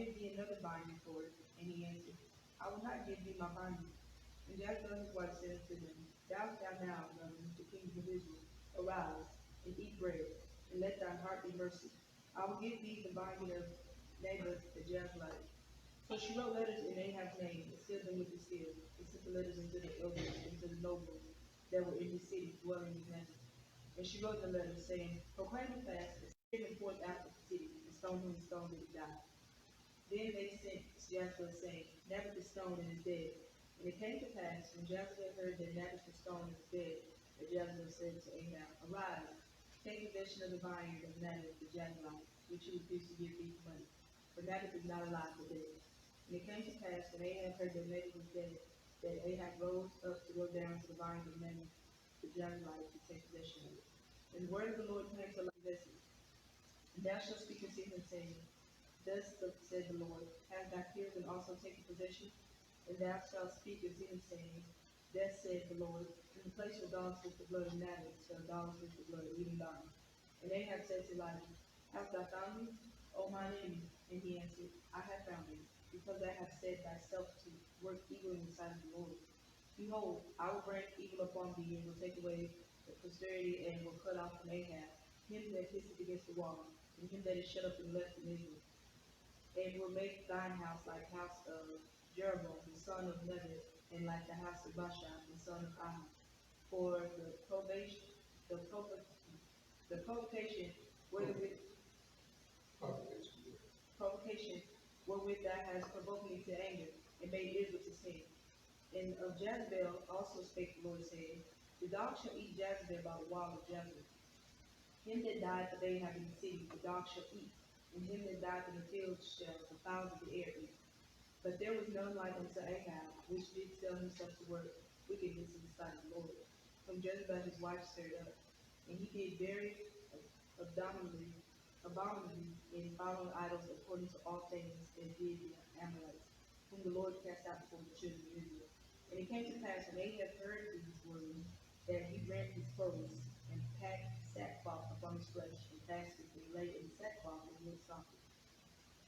give thee another binding for it. And he answered, I will not give thee my binding. And Jezebel his wife said unto them, Thou shalt now, brethren, the kings of Israel, arise, and eat bread, and let thine heart be mercy. I will give thee the binding of Naboth the Jezreelite. So she wrote letters in Ahab's name, and sealed them with the seal, and sent the letters unto the elders and to the nobles that were in his city, dwelling in Nazareth. And she wrote the letters, saying, Proclaim a fast, and send him forth out of the city, and stone him and stone that he died. Then they sent Jezebel, saying, Naboth is stoned and is dead. And it came to pass, when Jezebel heard that Naboth was stoned and was dead, that Jezebel said to Ahab, Arise, take possession of the vineyard of Naboth the Jezreelite, which he refused to give thee money. For Naboth is not alive but dead. And it came to pass, when Ahab heard that Naboth was dead, that Ahab rose up to go down to the vineyard of Naboth the Jezreelite to take possession of it. And the word of the Lord came to Elijah, and thou shalt speak unto him, saying, Thus said the Lord, Have thy peers and also taken possession? And thou shalt speak unto him, saying, Thus said the Lord, In the place where dogs with the blood of Naboth shall dogs with the blood of even dogs. And Ahab said to Elijah, Hast thou found me, O mine enemy? And he answered, I have found thee, because thou hast set thyself to work evil in the sight of the Lord. Behold, I will bring evil upon thee, and will take away the posterity, and will cut off from Ahab him that hisseth against the wall, and him that is shut up and left in Israel. And will make thine house like the house of Jeroboam the son of Nebat, and like the house of Baasha the son of Ahab. For the provocation wherewith provocation wherewith thou hast provoked me to anger, and made Israel to sin. And of Jezebel also spake the Lord, saying, The dog shall eat Jezebel by the wall of Jezreel. Him that died for Ahab in the city, the dog shall eat, and him that died in the field shall the fowls of the air eat. But there was none like unto Ahab, which did sell himself to work wickedness in the sight of the Lord, whom Jezebel his wife stirred up. And he did very abominably in following idols according to all things that did the Amalekites, whom the Lord cast out before the children of Israel. And it came to pass, when Ahab heard these words, that he rent his clothes, and packed sackcloth upon his flesh, and fasted, and lay in sackcloth, and went softly.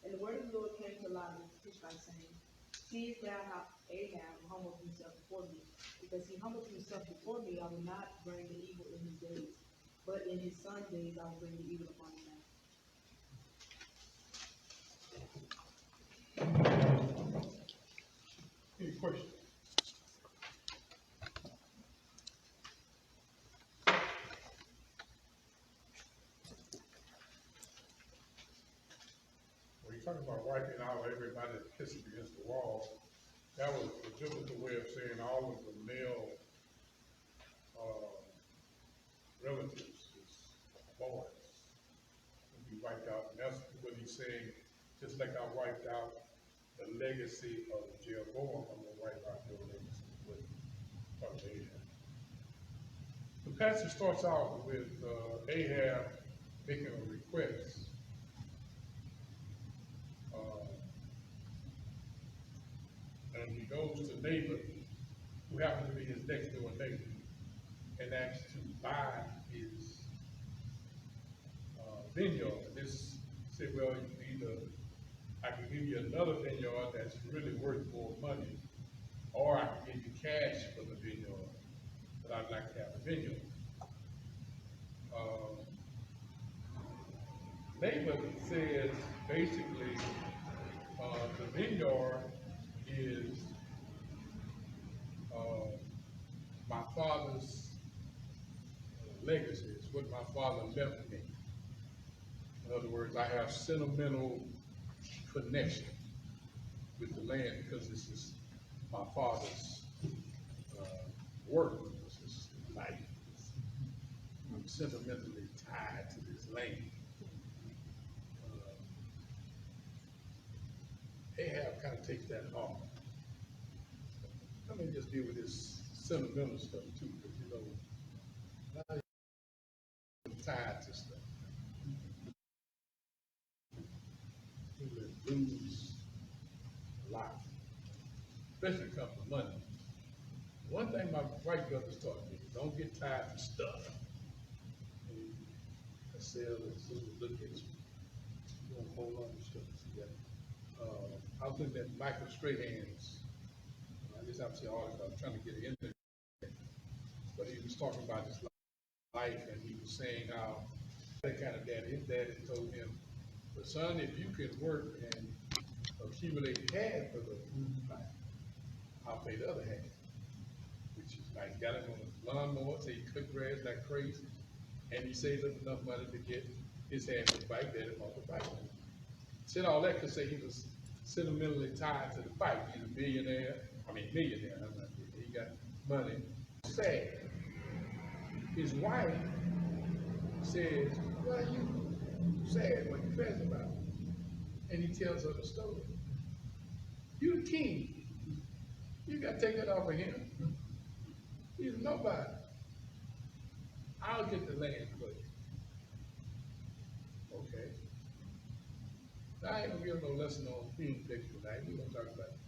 And the word of the Lord came to Elijah the Tishbite, saying, Seest thou how Ahab humbled himself before me? Because he humbled himself before me, I will not bring the evil in his days, but in his son's days I will bring the evil upon him. Any questions? When you're talking about wiping out everybody that pisses against the wall, that was a biblical way of saying all of the male relatives, his boys, would be wiped out. And that's what he's saying, just like I wiped out the legacy of Jeroboam, I'm going to wipe out your legacy with Ahab. The passage starts out with Ahab making a request. And he goes to Naboth, who happens to be his next door neighbor, and asks to buy his vineyard. And this said, well, either I can give you another vineyard that's really worth more money, or I can give you cash for the vineyard, but I'd like to have a vineyard. Naboth says basically the vineyard is my father's legacy. It's what my father left me. In other words, I have sentimental connection with the land because this is my father's work. This is life. I'm sentimentally tied to this land. Ahab kind of takes that off. Let me just deal with this sentimental stuff too, because you know, now you're tied to stuff. You will lose a lot, especially when it comes to money. One thing my white brothers taught me, don't get tied to stuff. I sell and look at you. You don't hold on to stuff. See that? I was looking at Michael Strahan's, I just have to see all this, I'm trying to get it in there, but he was talking about his life, and he was saying how that kind of dad, his daddy told him, but son, if you can work and accumulate half of the life, I'll pay the other half, which is like, got him on a lawnmower, so he cut grass like crazy, and he saved up enough money to get his half of the bike, daddy bought the bike. Said all that because say he was sentimentally tied to the bike. He's a millionaire. He got money. Sad. His wife says, "Why are you sad? What you sad about?" And he tells her the story. You the king. You got to take that off of him. He's nobody. I'll get the land for you. Okay. Now, I ain't gonna give no lesson on human picture tonight. We're gonna talk about it.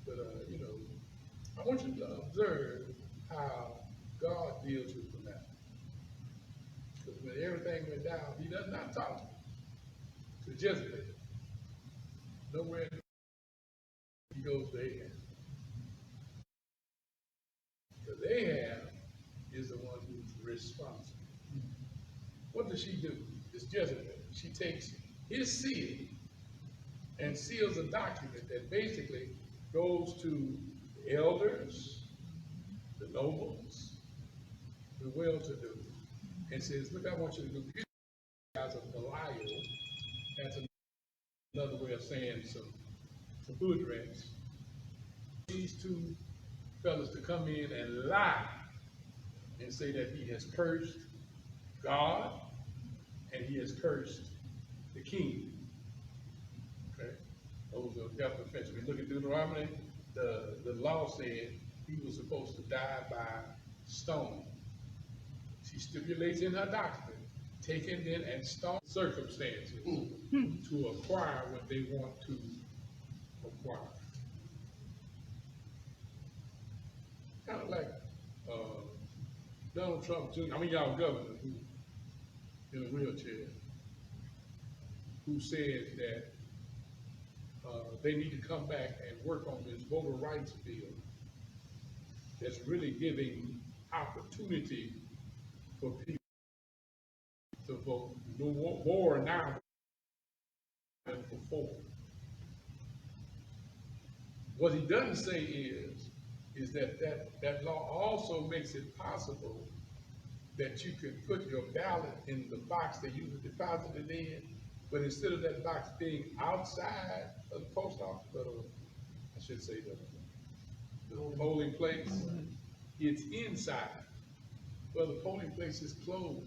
But I want you to observe how God deals with the matter. Because when everything went down, he does not talk to Jezebel. Nowhere he goes to Ahab. Because Ahab is the one who's responsible. What does she do? It's Jezebel. She takes his seal and seals a document that basically goes to the elders, the nobles, the well-to-do, and says, look, I want you to do this as a Belial. That's another way of saying some hood rats. These two fellas to come in and lie and say that he has cursed God and he has cursed the king. Okay? Those are death offenses. We look at Deuteronomy, the law said he was supposed to die by stone. She stipulates in her document, taking then and stone circumstances to acquire what they want to acquire. Kind of like Donald Trump Jr., y'all governor, who in a wheelchair, who said that they need to come back and work on this voter rights bill that's really giving opportunity for people to vote more now than before. What he doesn't say is that law also makes it possible that you can put your ballot in the box that you deposited in, but instead of that box being outside of the post office, I should say the polling place, it's inside. Well, the polling place is closed.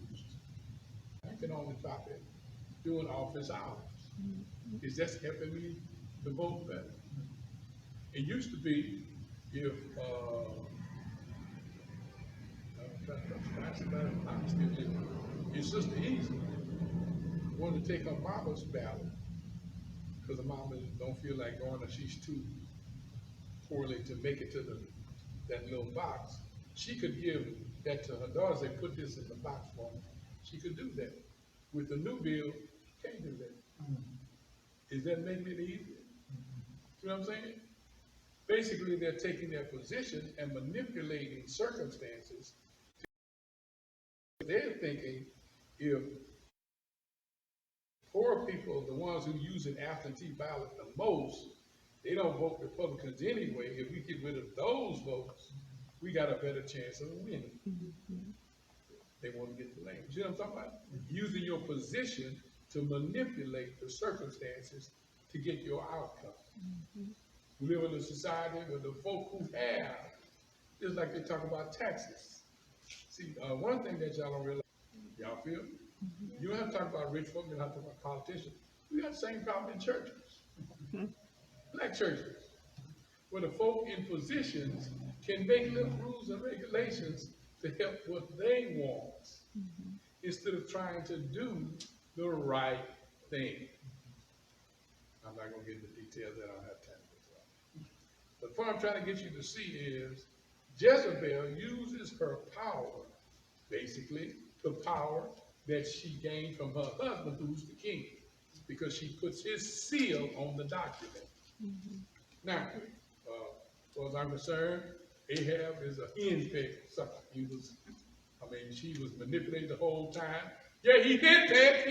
You can only drop it during office hours. It's just helping me to vote better. It used to be if your sister Easy wanted to take her mama's ballot because the mama don't feel like going or she's too poorly to make it to that little box. She could give that to her daughters. They put this in the box for her. She could do that. With the new bill, can't do that. Is that making it easier? You know what I'm saying? Basically, they're taking their position and manipulating circumstances. They're thinking if poor people, the ones who use an absentee ballot the most, they don't vote Republicans anyway. If we get rid of those votes, we got a better chance of winning. They want to get the land. You know what I'm talking about? Using your position to manipulate the circumstances to get your outcome. We live in a society where the folk who have, just like they talk about taxes. See, one thing that y'all don't realize, y'all feel? You don't have to talk about rich folk, you don't have to talk about politicians. We got the same problem in churches. Black churches, where the folk in positions can make little rules and regulations to help what they want, instead of trying to do the right thing. I'm not going to get into details that I don't have time for. But what I'm trying to get you to see is Jezebel uses her power, basically, the power that she gained from her husband, who's the king. because she puts his seal on the document. Now, as far as I'm concerned, Ahab is a henpecked sucker. She was manipulated the whole time. Yeah, he's henpecked.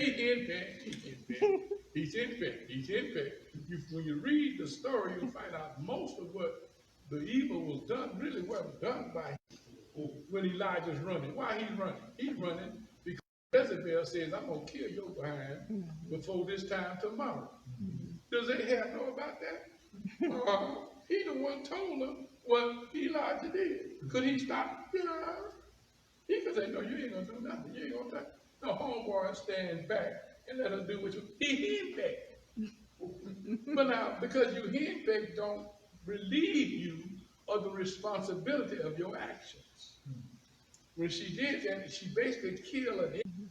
When you read the story, you'll find out most of what the evil was done really wasn't done by him when Elijah's running. Why he's running? He's running because Jezebel says, I'm going to kill your behind before this time tomorrow. Does Ahab know about that? He the one told him what Elijah did. Could he stop? Yeah. He could say, no, you ain't going to do nothing. You ain't going to touch. The homeboy stands back and let her do what you. He henpecked. But now, because you henpecked, don't relieve you of the responsibility of your actions. When she did that, she basically killed an innocent.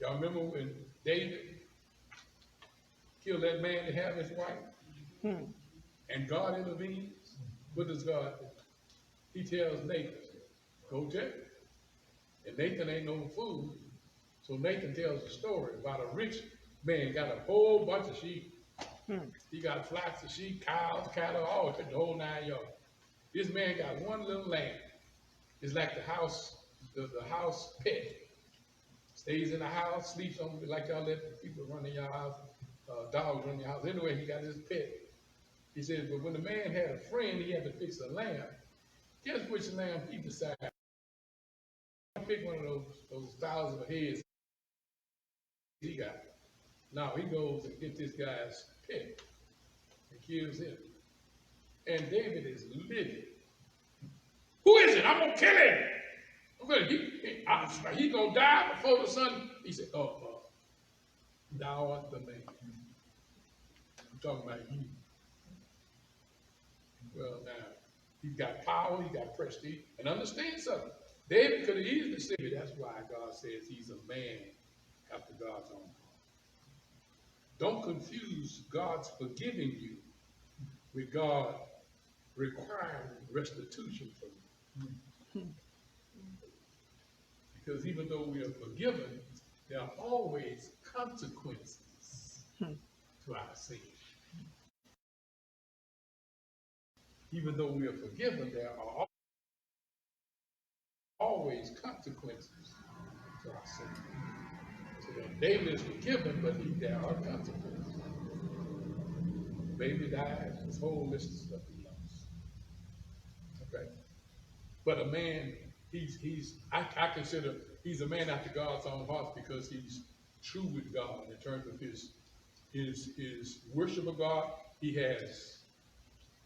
Y'all remember when David killed that man to have his wife? And God intervenes? What does God do? He tells Nathan, go check it. And Nathan ain't no fool. So Nathan tells a story about a rich man got a whole bunch of sheep. He got flocks of sheep, cows, cattle, all the whole 9 yards. This man got one little lamb. It's like the house pet. Stays in the house, sleeps on it, like y'all let people run in your house, dogs run in your house. Anyway, he got his pet. He says, but when the man had a friend, he had to fix a lamb. Guess which lamb he decided? Pick one of those thousands of heads he got. Now he goes and gets this guy's pet and kills him. And David is livid. Who is it? I'm gonna kill him. He's gonna die before the sun. He said, thou art the man. I'm talking about you. Well, now he's got power, he's got prestige, and understand something. David could have easily said, that's why God says he's a man after God's own heart. Don't confuse God's forgiving you with God requiring restitution from you. Because even though we are forgiven, there are always consequences to our sin. Even though we are forgiven, there are always consequences to our sin. So that David is forgiven, but there are consequences. Baby dies, this whole list of stuff he lost. Okay. But a man, I consider he's a man after God's own heart because he's true with God in terms of his worship of God. He has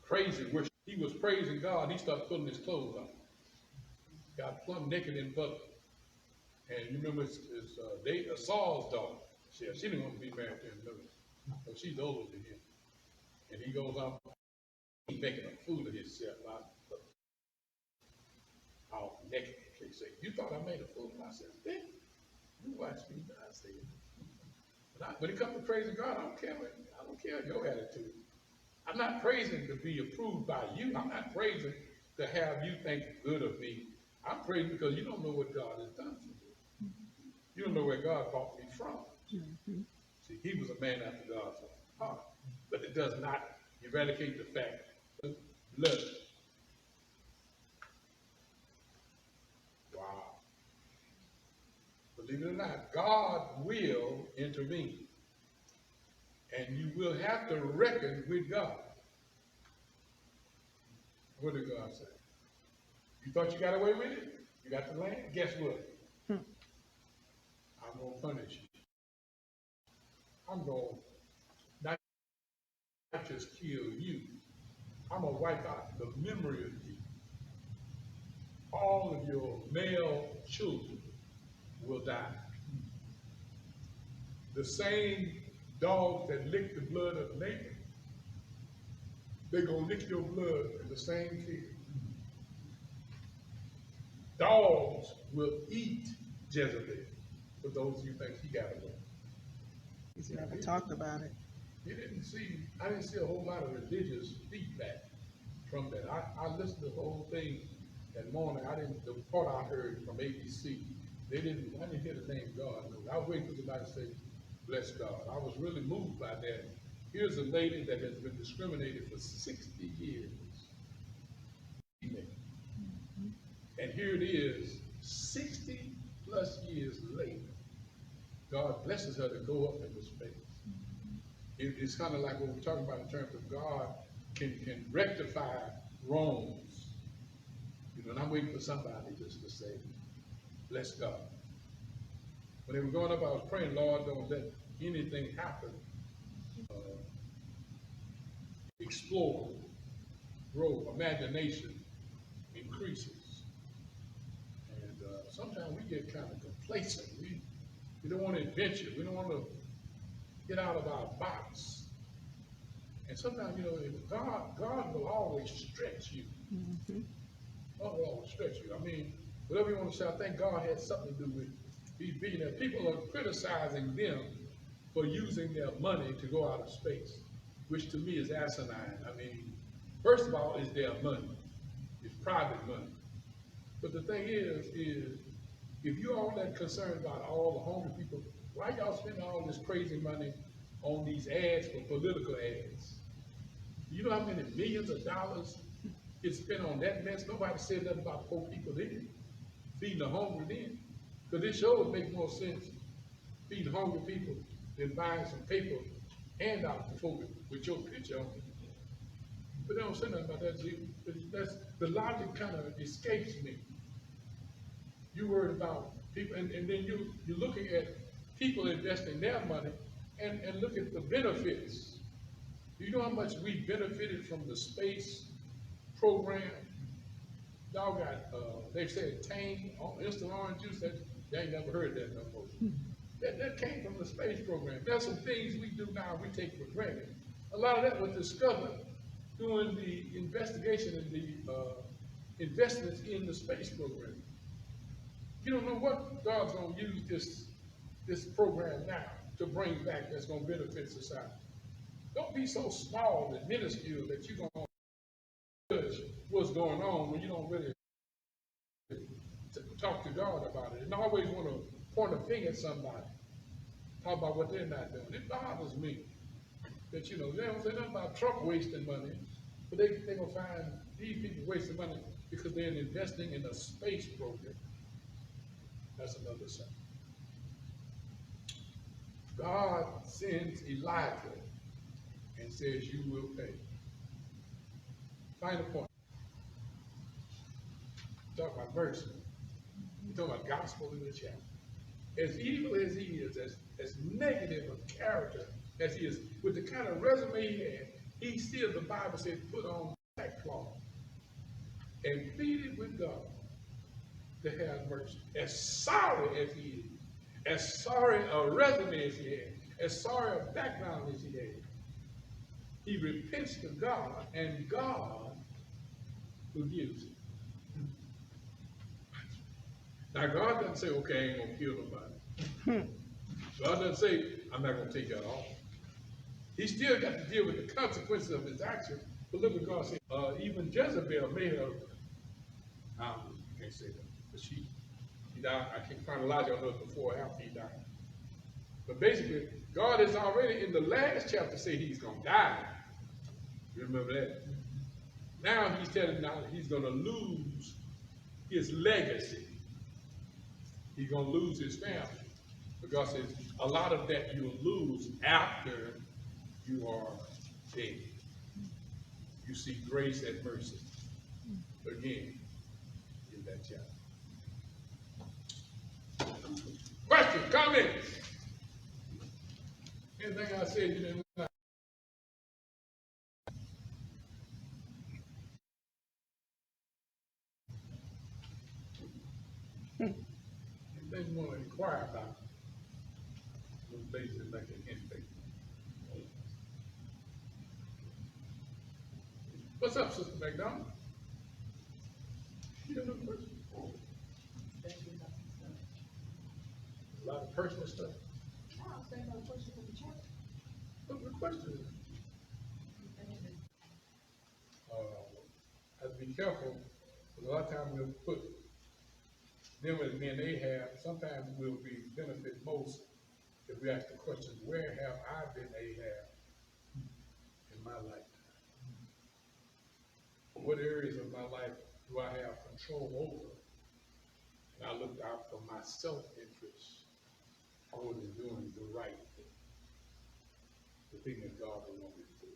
crazy worship. He was praising God. He started putting his clothes on. Got plumb naked in public. And you remember Saul's daughter. She didn't want to be married to him. So she's older than him. And he goes on, he's making a fool of himself. Out naked. They say, you thought I made a fool of myself? Then you watch me. I say, when it comes to praising God, I don't care your attitude. I'm not praising to be approved by you. I'm not praising to have you think good of me. I'm praising because you don't know what God has done for you. You don't know where God brought me from. See, he was a man after God's heart. But it does not eradicate the fact of blood. Wow. Believe it or not, God will intervene. And you will have to reckon with God. What did God say? You thought you got away with it? You got the land? Guess what? I'm going to punish you. I'm going to not just kill you. I'm going to wipe out the memory of you. All of your male children will die. The same dogs that lick the blood of Nathan, they're going to lick your blood in the same field. Dogs will eat Jezebel, for those of you think he got away. He's never talked about it. I didn't see a whole lot of religious feedback from that. I listened to the whole thing that morning. The part I heard from ABC, I didn't hear the name God. I was waiting for somebody to say, Bless God. I was really moved by that. Here's a lady that has been discriminated for 60 years. And here it is, 60 plus years later. God blesses her to go up into space. It's kind of like what we're talking about in terms of God can rectify wrongs. You know, and I'm waiting for somebody just to say, bless God. When they were going up, I was praying, Lord, don't let anything happen. Explore, grow, imagination increases. And sometimes we get kind of complacent. We don't want to adventure. We don't want to get out of our box. And sometimes, you know, God will always stretch you. God will always stretch you. I mean, whatever you want to say, I think God had something to do with these billionaires. People are criticizing them for using their money to go out of space, which to me is asinine. I mean, first of all, it's their money. It's private money. But the thing is if you're all that concerned about all the hungry people, why y'all spending all this crazy money on these ads for political ads? You know how many millions of dollars it's spent on that mess? Nobody said nothing about poor people then, feeding the hungry then. Because this show would make more sense feeding hungry people than buying some paper handout to folks with your picture on it. But they don't say nothing about that. That's, the logic kind of escapes me. You worried about people, and then you're looking at people investing their money and look at the benefits. Do you know how much we benefited from the space program? Y'all got, they said Tang, instant orange juice, that you ain't never heard that no more. That came from the space program. There's some things we do now we take for granted. A lot of that was discovered during the investigation and the investments in the space program. You don't know what God's going to use this program now to bring back that's going to benefit society. Don't be so small and minuscule that you're going to judge what's going on when you don't really talk to God about it. And always want to point a finger at somebody, talk about what they're not doing. It bothers me that, you know, they don't say nothing about Trump wasting money, but they're going to find these people wasting money because they're investing in a space program. That's another side. God sends Elijah and says, you will pay. Final point. Talk about mercy. We talk about gospel in the chapter. As evil as he is, as negative a character as he is, with the kind of resume he had, he still, the Bible says, put on sackcloth and pleaded with God to have mercy. As sorry as he is, as sorry a resume as he had, as sorry a background as he had, he repents to God, and God forgives him. Now, God doesn't say, okay, I ain't going to kill nobody. God doesn't say, I'm not going to take that off. He still got to deal with the consequences of his action. But look what God said. Even Jezebel may have, you can't say that, but she died. I can't chronologically know before or after he died. But basically, God has already in the last chapter said he's going to die. You remember that? Now he's telling now he's going to lose his legacy. He's going to lose his family. But God says a lot of that you'll lose after you are dead. You see grace and mercy again in that chapter. Questions, comments? Anything I said you didn't like? Anything you want to inquire about? Those things that make an impact. What's up, Sister McDonald? You got no question? A lot of personal stuff. I'll say no question from the chat. What's the question? Have to be careful, because a lot of times we'll put them as men Ahab, sometimes will be benefit most if we ask the question, where have I been Ahab in my lifetime? What areas of my life do I have control over? And I looked out for my self-interest more than doing the right thing, the thing that God would want me to do.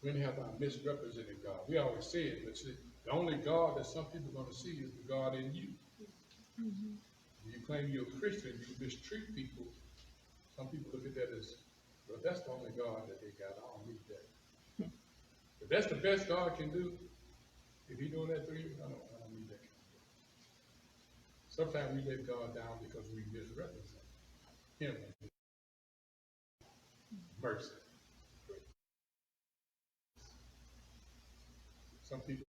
When have I misrepresented God? We always say it, but see, the only God that some people are going to see is the God in you. Mm-hmm. You claim you're a Christian, you mistreat people. Some people look at that as, well, that's the only God that they got. I don't need that. If that's the best God can do, if He's doing that through you, I don't need that. Sometimes we let God down because we misrepresent Him. Mercy. Some people